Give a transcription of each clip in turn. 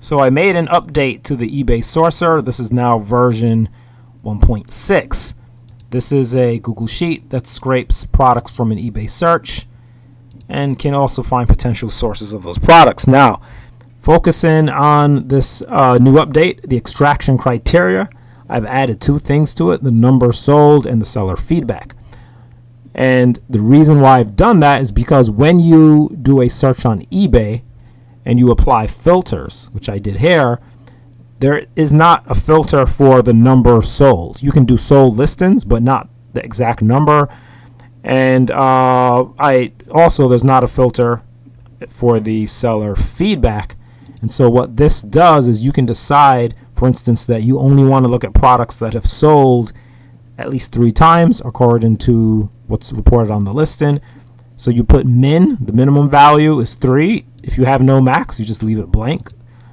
So I made an update to the eBay sourcer. This is now version 1.6. This is a Google Sheet that scrapes products from an eBay search and can also find potential sources of those products. Now, focusing on this new update, the extraction criteria, I've added two things to it: the number sold and the seller feedback. And the reason why I've done that is because when you do a search on eBay and you apply filters, which I did here, there is not a filter for the number sold. You can do sold listings, but not the exact number. And there's not a filter for the seller feedback. And so what this does is you can decide, for instance, that you only want to look at products that have sold at least 3 times according to what's reported on the listing. So you put min, the minimum value is 3. If you have no max, you just leave it blank.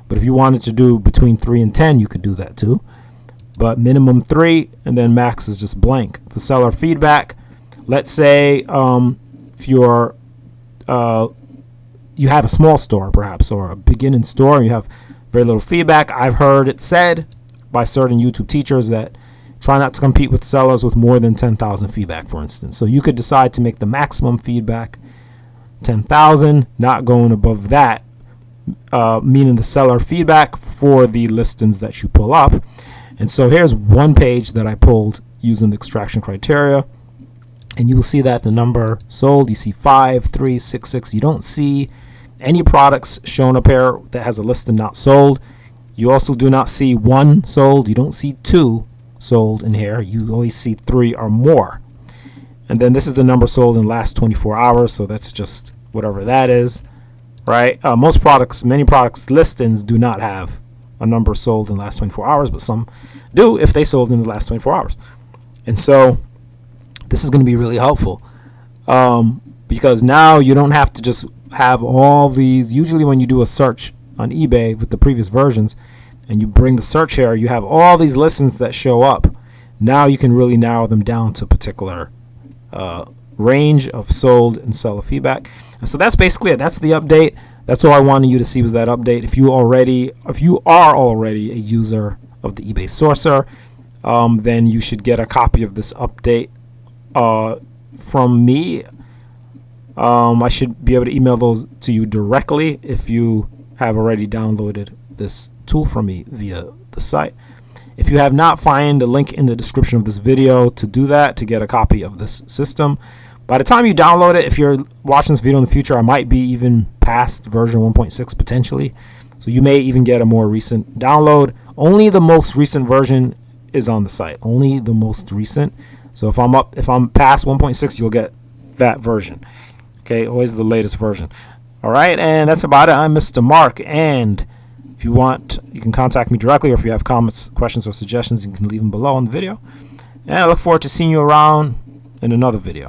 But if you wanted to do between 3 and 10, you could do that too. But minimum 3 and then max is just blank. For seller feedback, let's say if you're you have a small store perhaps, or a beginning store, and you have very little feedback. I've heard it said by certain YouTube teachers that try not to compete with sellers with more than 10,000 feedback, for instance. So you could decide to make the maximum feedback 10,000, not going above that, meaning the seller feedback for the listings that you pull up. And so here's one page that I pulled using the extraction criteria, and you will see that the number sold, you see 5, 3, 6, 6. You don't see any products shown up here that has a listing not sold. You also do not see 1 sold. You don't see 2 sold in here. You always see 3 or more. And then this is the number sold in the last 24 hours. So that's just whatever that is, right? Many products listings do not have a number sold in the last 24 hours, but some do if they sold in the last 24 hours. And so this is going to be really helpful because now you don't have to just have all these. Usually when you do a search on eBay with the previous versions and you bring the search here, you have all these listings that show up. Now you can really narrow them down to a particular range of sold and seller feedback. And so that's basically it. That's the update. That's all I wanted you to see was that update. If you are already a user of the eBay sourcer, then you should get a copy of this update from me. I should be able to email those to you directly if you have already downloaded this tool from me via the site. If you have not, find a link in the description of this video to do that, to get a copy of this system. By the time you download it, if you're watching this video in the future, I might be even past version 1.6 potentially. So you may even get a more recent download. Only the most recent version is on the site. Only the most recent. So if I'm past 1.6, you'll get that version. Okay, always the latest version. All right, and that's about it. I'm Mr. Mark, and if you want, you can contact me directly, or if you have comments, questions, or suggestions, you can leave them below on the video. And I look forward to seeing you around in another video.